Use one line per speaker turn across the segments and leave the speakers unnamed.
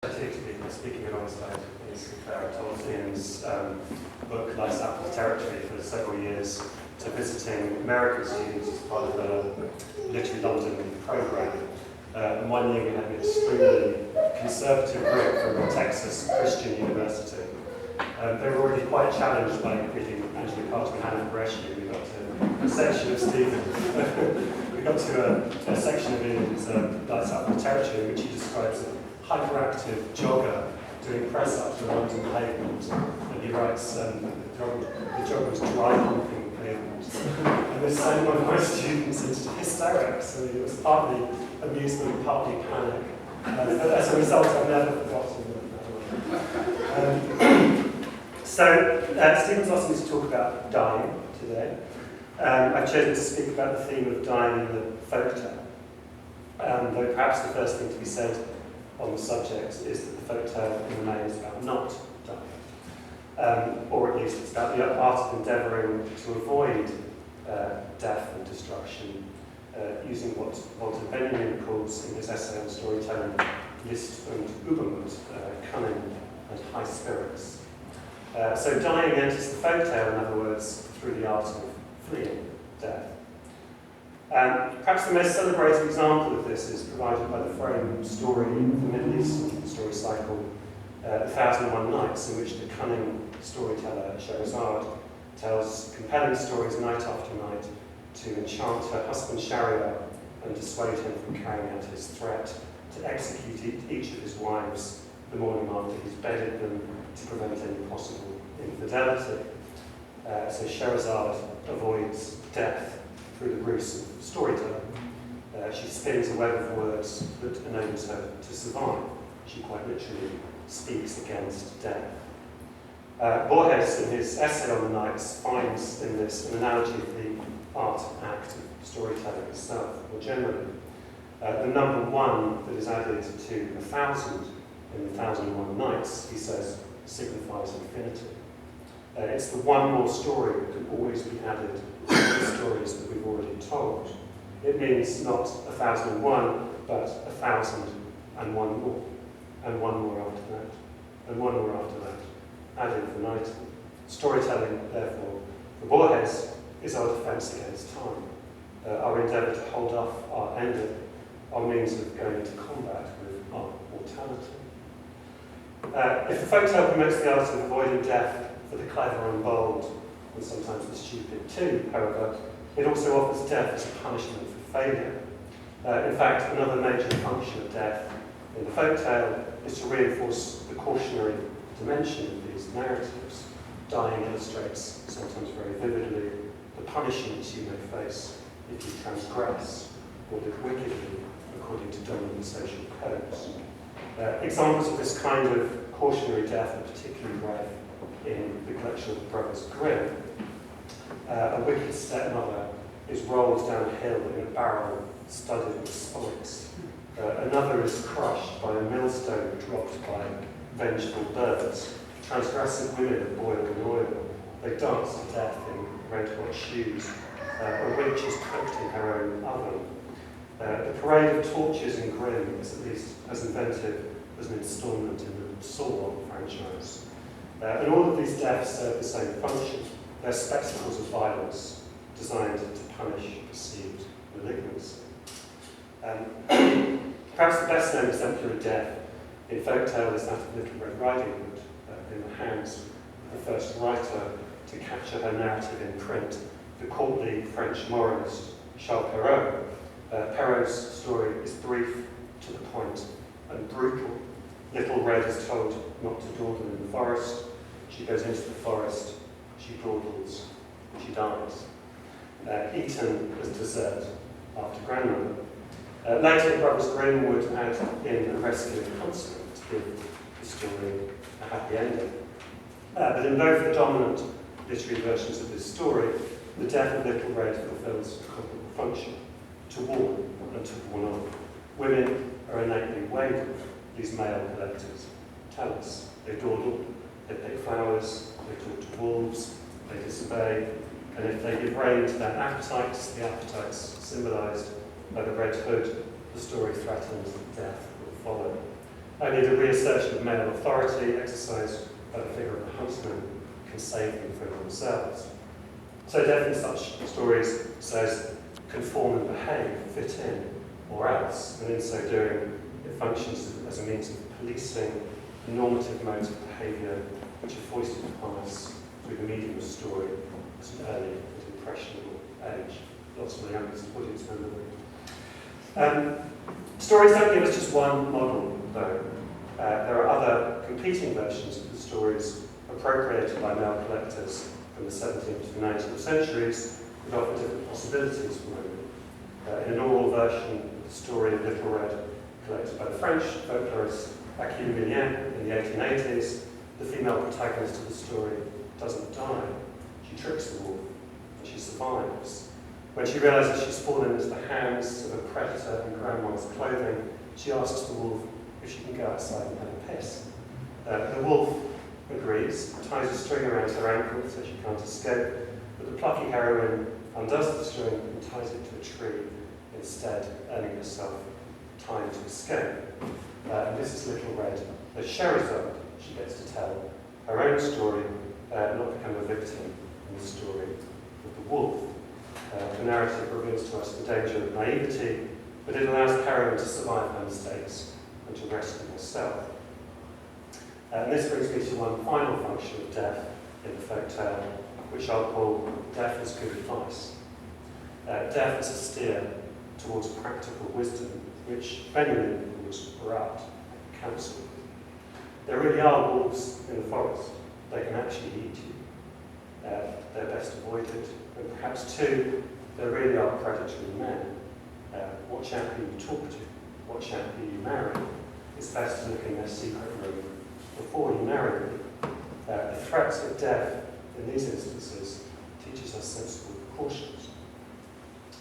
Speaking alongside SINCLAIR Tolkien's book Lights Out of Territory for several years to visiting American students as part of a Literary London programme. And one year we had an extremely conservative group from Texas Christian University. They were already quite challenged by reading Angela Carter and Hannah Bresci. We got to a section of Stephen. We got to a section of Ian's Lights Out of Territory in which he describes a hyperactive jogger doing press-ups on London pavement, and he writes, the jogger was dry humping the pavement. And this sent one of my students into hysterics, and it was partly amusement, partly panic. As a result, I've never forgotten that. So, Stephen's asked me to talk about dying today. I've chosen to speak about the theme of dying in the folktale. Though perhaps the first thing to be said on the subject is that the folktale in the main is about not dying. Or at least it's about the art of endeavouring to avoid death and destruction, using what Walter Benjamin calls in his essay on storytelling, List und Übermut, cunning and high spirits. So dying enters the folktale, in other words, through the art of fleeing death. Perhaps the most celebrated example of this is provided by the frame story of the Middle Eastern story cycle, The 1001 Nights, in which the cunning storyteller Scheherazade tells compelling stories night after night to enchant her husband Shahryar and dissuade him from carrying out his threat to execute each of his wives the morning after he's bedded them to prevent any possible infidelity. So Scheherazade avoids death through the ruse of storytelling. She spins a web of words that enables her to survive. She quite literally speaks against death. Borges, in his essay on the Nights, finds in this an analogy of the art act of storytelling itself, more generally. The number one that is added to 1,000 in the 1001 Nights, he says, signifies infinity. It's the one more story that can always be added to the stories that we've already told. It means not 1001, but 1,001 more, and one more after that, and one more after that, ad infinitum. Storytelling, therefore, for Borges, is our defence against time, our endeavour to hold off our ending, our means of going into combat with our mortality. If the folktale promotes the art of avoiding death for the clever and bold, and sometimes the stupid too, however, it also offers death as a punishment for failure. In fact, another major function of death in the folktale is to reinforce the cautionary dimension of these narratives. Dying illustrates, sometimes very vividly, the punishments you may face if you transgress or live wickedly according to dominant social codes. Examples of this kind of cautionary death are particularly rare in the collection of the Brothers Grimm. A wicked stepmother is rolled down a hill in a barrel studded with spikes. Another is crushed by a millstone dropped by vengeful birds. Transgressive women are boiled in oil. They dance to death in red-hot shoes. A witch is cooked in her own oven. The parade of torches in Grimm is at least as inventive as an instalment in the Saw franchise. And all of these deaths serve the same function. They're spectacles of violence designed to punish perceived malignancy. Perhaps the best known exemplar of death in folktale is that of Little Red Riding Hood, in the hands of the first writer to capture her narrative in print, the courtly French moralist Charles Perrault. Perrault's story is brief, to the point, and brutal. Little Red is told not to dawdle in the forest. She goes into the forest, she dawdles, she dies. Eaten as dessert after grandmother. Later, Brothers Grimm would add in a rescue of consonant to give the story a happy ending. But in both the dominant literary versions of this story, the death of Little Red fulfills a comparable function, to warn and to warn on. Women are innately wayward, these male collectors tell us. They dawdle, they pick flowers, they talk to wolves, they disobey, and if they give rein to their appetites, the appetites symbolised by the red hood, the story threatens that death will follow. only the reassertion of male authority exercised by the figure of the huntsman can save them from themselves. So Death in such stories says, conform and behave, fit in, or else, and in so doing, it functions as a means of policing the normative modes of behaviour which are foisted upon us through the medium of story at an early and impressionable age. Lots of my youngest audience remember. Stories don't give us just one model, though. There are other competing versions of the stories appropriated by male collectors from the 17th to the 19th centuries that offer different possibilities for women. In an oral version of the story of Little Red, collected by the French folklorist in the 1880s, the female protagonist of the story doesn't die. She tricks the wolf, and she survives. When she realises she's fallen into the hands of a predator in grandma's clothing, she asks the wolf if she can go outside and have a piss. The wolf agrees, ties a string around her ankle so she can't escape, but the plucky heroine undoes the string and ties it to a tree, instead earning herself time to escape. And this is Little Red. As Scheherazade, she gets to tell her own story, not become a victim in the story of the wolf. The narrative reveals to us the danger of naivety, but it allows the heroine to survive her mistakes and to rescue herself. And this brings me to one final function of Death in the folk tale, which I'll call Death as good advice. Death as a steer towards practical wisdom, which Benjamin would corrupt counsel. There really are wolves in the forest. They can actually eat you. They're best avoided. And perhaps too, there really are predatory men. Watch out who you talk to. Watch out who you marry. It's best to look in their secret room before you marry them. The threats of death in these instances teaches us sensible precautions.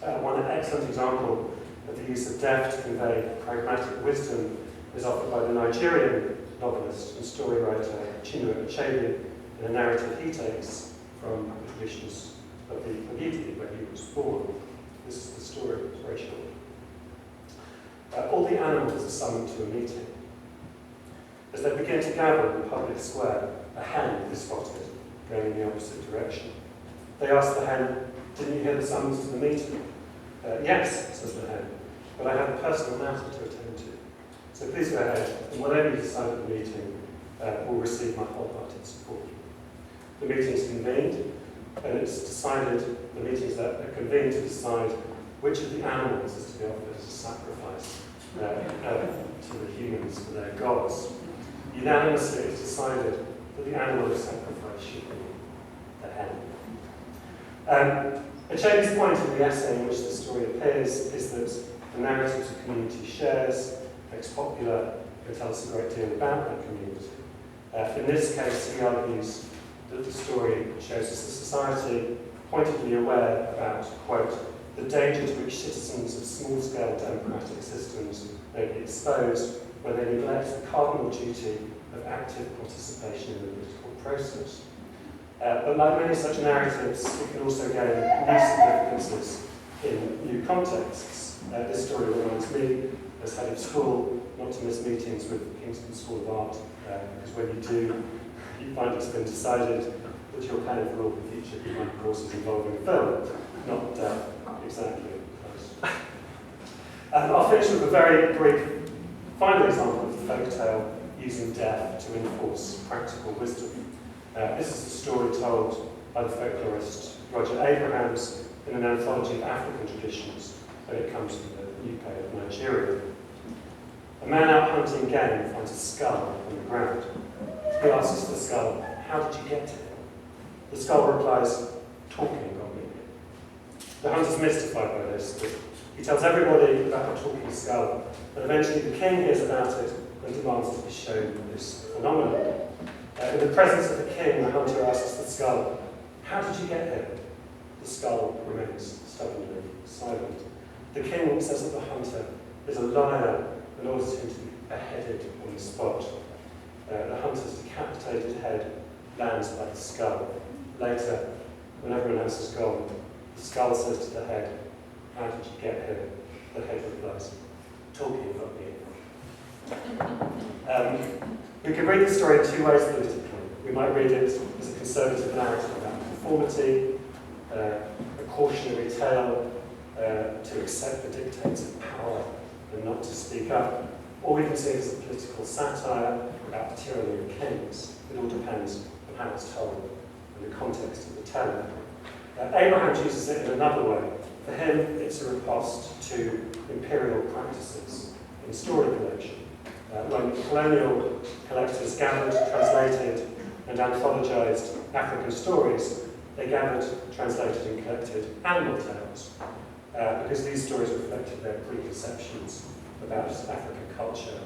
One excellent example of the use of death to convey pragmatic wisdom is offered by the Nigerian novelist and story writer Chinua Achebe in a narrative he takes from the traditions of the Igbo where he was born. This is the story, it's very short. All the animals are summoned to a meeting. As they begin to gather in the public square, a hen is spotted going in the opposite direction. They ask the hen, "Didn't you hear the summons to the meeting?" "Yes," says the hen, "but I have a personal matter to attend to. So please go ahead, and whatever you decide at the meeting will receive my wholehearted support." The meeting is convened, and it's decided, the meetings that are convened to decide which of the animals is to be offered as a sacrifice to the humans for their gods. Unanimously, it's decided that the animal of sacrifice should be the hen. Achebe's point in the essay in which the story appears is that the narratives a community shares makes popular and tells a great deal about that community. In this case, he argues that the story shows us a society pointedly aware about, quote, the danger to which citizens of small-scale democratic systems may be exposed when they neglect the cardinal duty of active participation in the political process. But like many such narratives, it can also gain new significances in new contexts. This story reminds me, as head of school, not to miss meetings with Kingston School of Art, because when you do, you find it's been decided that you're planning for all the future behind courses involving film, not exactly close. I'll finish with a very brief final example of the folk tale using death to enforce practical wisdom. This is a story told by the folklorist Roger Abrahams in an anthology of African traditions, and it comes from the UK of Nigeria. A man out hunting game finds a skull on the ground. He asks the skull, "How did you get to it?" The skull replies, "Talking got me." The hunter's mystified by this, but he tells everybody about the talking skull, and eventually the king hears about it and demands to be shown this phenomenon. In the presence of the king, the hunter asks the skull, "How did you get here?" The skull remains stubbornly silent. The king says that the hunter is a liar and orders him to be beheaded on the spot. The hunter's decapitated head lands by the skull. Later, when everyone else is gone, the skull says to the head, "How did you get here?" The head replies, "Talking got me." We can read the story in two ways politically. We might read it as a conservative narrative about conformity, a cautionary tale to accept the dictates of power and not to speak up, or we can see it as a political satire about the tyranny of kings. It all depends on how it's told and the context of the telling. Abraham uses it in another way. For him, it's a riposte to imperial practices in story collection. When colonial collectors gathered, translated, and anthologized African stories, they gathered, translated, and collected animal tales, because these stories reflected their preconceptions about African culture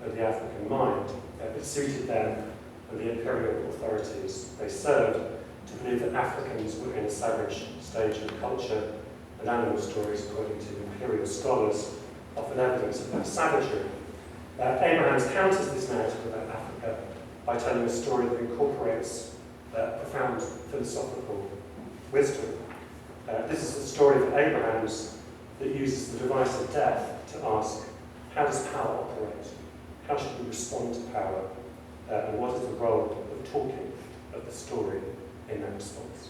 and the African mind. It suited them and the imperial authorities they served to believe that Africans were in a savage stage of culture, and animal stories, according to imperial scholars, offered evidence of that savagery. Abraham counters this narrative about Africa by telling a story that incorporates profound philosophical wisdom. This is the story of Abraham's that uses the device of death to ask, how does power operate? How should we respond to power? And what is the role of talking of the story in that response?